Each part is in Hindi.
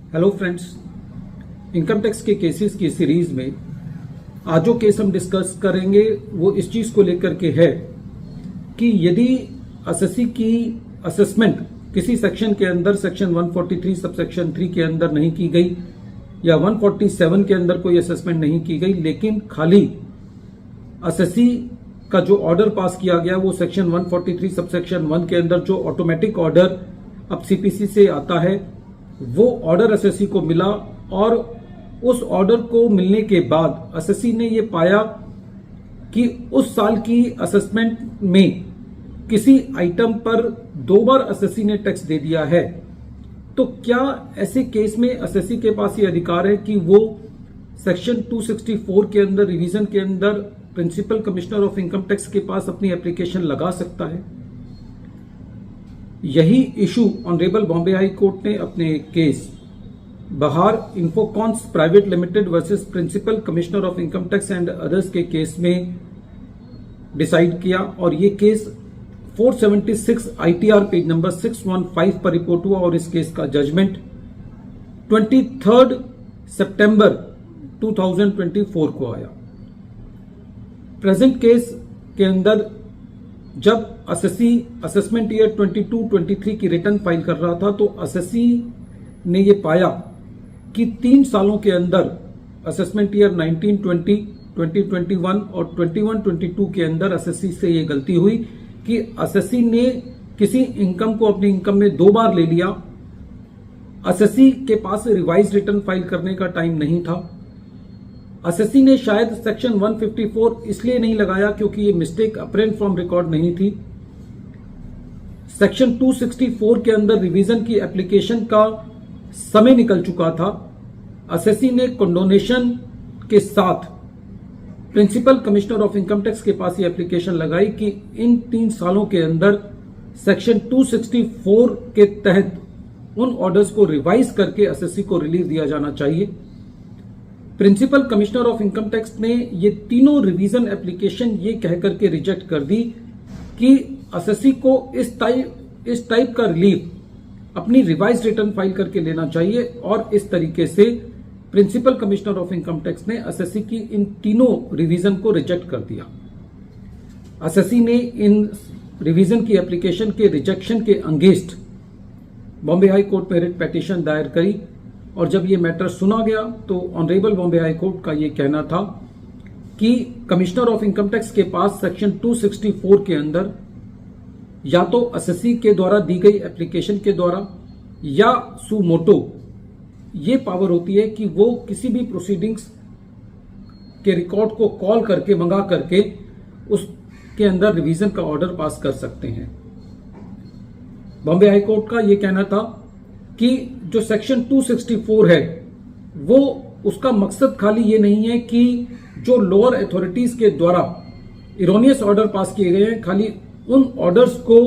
हेलो फ्रेंड्स, इनकम टैक्स के केसेस की सीरीज में आज जो केस हम डिस्कस करेंगे वो इस चीज को लेकर के है कि यदि एसएससी की असेसमेंट किसी सेक्शन के अंदर सेक्शन 143 सबसेक्शन 3 के अंदर नहीं की गई या 147 के अंदर कोई असेसमेंट नहीं की गई, लेकिन खाली एसएससी का जो ऑर्डर पास किया गया वो सेक्शन 143 सबसेक्शन 1 के अंदर जो ऑटोमेटिक ऑर्डर अब सीपीसी से आता है वो ऑर्डर एसएससी को मिला और उस ऑर्डर को मिलने के बाद एसएससी ने ये पाया कि उस साल की असेसमेंट में किसी आइटम पर 2 बार एसएससी ने टैक्स दे दिया है। तो क्या ऐसे केस में एसएससी के पास ये अधिकार है कि वो सेक्शन 264 के अंदर रिवीजन के अंदर principal commissioner of income tax के पास अपनी एप्लीकेशन लगा सकता है? यही issue honourable Bombay high court ने अपने case Bahar Infocons private limited versus principal commissioner of income tax and others के केस में डिसाइड किया और ये केस 476 आईटीआर पेज नंबर 615 पर रिपोर्ट हुआ और इस केस का जजमेंट 23 सितंबर 2024 को आया। प्रेजेंट केस के अंदर जब एसएससी असेसमेंट ईयर 22-23 की रिटर्न फाइल कर रहा था तो एसएससी ने ये पाया कि 3 सालों के अंदर असेसमेंट ईयर 19-20, 20-21 और 21-22 के अंदर एसएससी से ये गलती हुई कि एसएससी ने किसी इनकम को अपनी इनकम में 2 बार ले लिया। एसएससी के पास रिवाइज रिटर्न फाइल करने का टाइम नहीं था। एसएससी ने शायद सेक्शन 154 इसलिए नहीं लगाया क्योंकि ये मिस्टेक अपरेंट फ्रॉम रिकॉर्ड नहीं थी। सेक्शन 264 के अंदर रिवीजन की एप्लीकेशन का समय निकल चुका था। एसएससी ने कंडोनेशन के साथ principal commissioner of income tax के पास ये एप्लीकेशन लगाई कि इन 3 सालों के अंदर सेक्शन 264 के तहत उन ऑर्डर्स को रिवाइज करके एसएससी को रिलीफ दिया जाना चाहिए। Principal commissioner of income tax ने ये तीनों रिवीजन एप्लीकेशन ये कहकर के रिजेक्ट कर दी कि एसएससी को इस टाइप का रिलीफ अपनी रिवाइज रिटर्न फाइल करके लेना चाहिए और इस तरीके से principal commissioner of income tax ने एसएससी की इन तीनों रिवीजन को रिजेक्ट कर दिया। एसएससी ने इन रिवीजन की एप्लीकेशन के रिजेक्शन के अगेंस्ट बॉम्बे हाई कोर्ट में रिट पिटीशन दायर करी और जब ये मैटर सुना गया तो ऑनरेबल बॉम्बे हाई कोर्ट का ये कहना था कि कमिश्नर ऑफ इनकम टैक्स के पास सेक्शन 264 के अंदर या तो एसएससी के द्वारा दी गई एप्लीकेशन के द्वारा या सू मोटो ये पावर होती है कि वो किसी भी प्रोसीडिंग्स के रिकॉर्ड को कॉल करके मंगा करके उसके अंदर रिवीजन का ऑर्डर पास कर सकते हैं। बॉम्बे हाई कोर्ट का ये कहना था कि जो सेक्शन 264 है वो उसका मकसद खाली ये नहीं है कि जो लोअर अथॉरिटीज के द्वारा इरोनियस ऑर्डर पास किए गए हैं खाली उन ऑर्डर्स को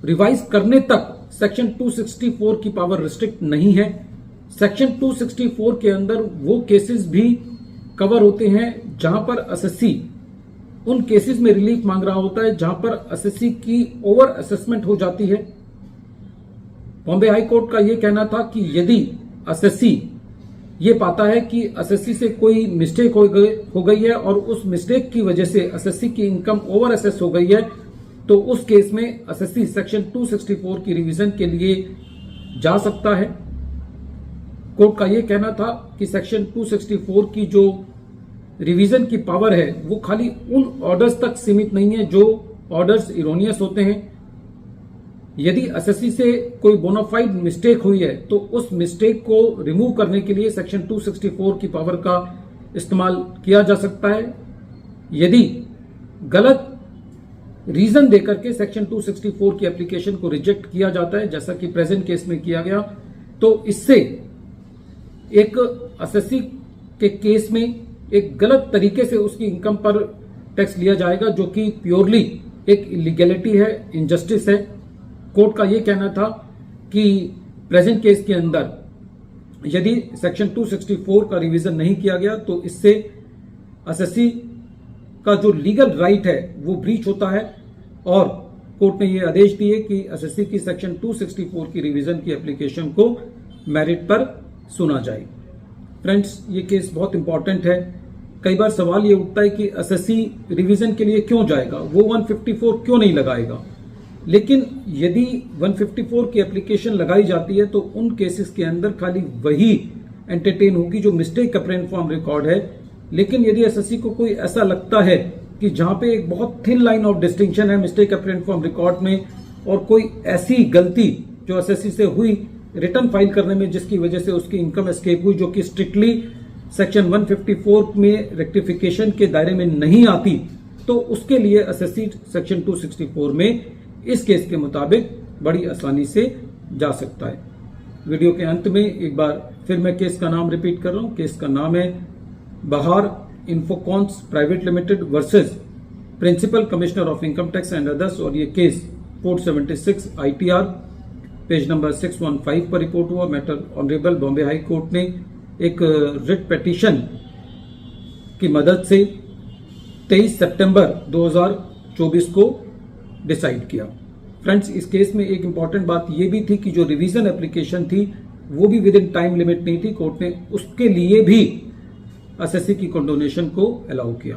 रिवाइज करने तक सेक्शन 264 की पावर रिस्ट्रिक्ट नहीं है। सेक्शन 264 के अंदर वो केसेस भी कवर होते हैं जहां पर एसएससी उन केसेस में रिलीफ मांग रहा होता है जहां पर एसएससी की ओवर असेसमेंट हो जाती है। बॉम्बे हाई कोर्ट का यह कहना था कि यदि एसएससी ये पाता है कि एसएससी से कोई मिस्टेक हो गई है और उस मिस्टेक की वजह से एसएससी की इनकम ओवर असेस हो गई है तो उस केस में एसएससी सेक्शन 264 की रिवीजन के लिए जा सकता है। कोर्ट का यह कहना था कि सेक्शन 264 की जो रिवीजन की पावर है वो खाली उन ऑर्डर्स तक सीमित नहीं है जो ऑर्डर्स इरोनियस होते हैं। यदि एसएससी से कोई बोनाफाइड मिस्टेक हुई है तो उस मिस्टेक को रिमूव करने के लिए सेक्शन 264 की पावर का इस्तेमाल किया जा सकता है। यदि गलत रीजन देकर के सेक्शन 264 की एप्लीकेशन को रिजेक्ट किया जाता है जैसा कि प्रेजेंट केस में किया गया तो इससे एक एसएससी के केस में एक गलत तरीके से उसकी इनकम पर टैक्स लिया जाएगा जो कि प्योरली एक इलीगैलिटी है, इनजस्टिस है। कोर्ट का यह कहना था कि प्रेजेंट केस के अंदर यदि सेक्शन 264 का रिवीजन नहीं किया गया तो इससे एसएससी का जो लीगल राइट है वो ब्रीच होता है और कोर्ट ने ये आदेश दिए कि एसएससी की सेक्शन 264 की रिवीजन की एप्लीकेशन को मेरिट पर सुना जाए। फ्रेंड्स, ये केस बहुत इंपॉर्टेंट है। कई बार सवाल ये उठता है कि एसएससी रिवीजन के लिए क्यों जाएगा, वो 154 क्यों नहीं लगाएगा। लेकिन यदि 154 की एप्लीकेशन लगाई जाती है तो उन केसेस के अंदर खाली वही एंटरटेन होगी जो मिस्टेक अप्रेंट फॉर्म रिकॉर्ड है। लेकिन यदि एसएससी को कोई ऐसा लगता है कि जहां पे एक बहुत थिन लाइन ऑफ डिस्टिंक्शन है मिस्टेक अप्रेंट फॉर्म रिकॉर्ड में, और कोई ऐसी गलती जो एसएससी से हुई रिटर्न फाइल करने में जिसकी वजह से उसकी इनकम एस्केप हुई, जो कि स्ट्रिक्टली सेक्शन 154 में रेक्टिफिकेशन के दायरे में नहीं आती, तो उसके लिए एसएससी सेक्शन 264 में इस केस के मुताबिक बड़ी आसानी से जा सकता है। वीडियो के अंत में एक बार फिर मैं केस का नाम रिपीट कर रहा हूं। केस का नाम है Bahar Infocons private limited versus principal commissioner of income tax and others, और ये केस 476 ITR पेज नंबर 615 पर रिपोर्ट हुआ। Matter honourable Bombay high court ने एक रिट पिटीशन की मदद से 23 सितंबर 2024 को डिसाइड किया। फ्रेंड्स, इस केस में एक इंपॉर्टेंट बात यह भी थी कि जो रिवीजन एप्लीकेशन थी वो भी विद इन टाइम लिमिट नहीं थी। कोर्ट ने उसके लिए भी एसएससी की कंडोनेशन को अलाउ किया।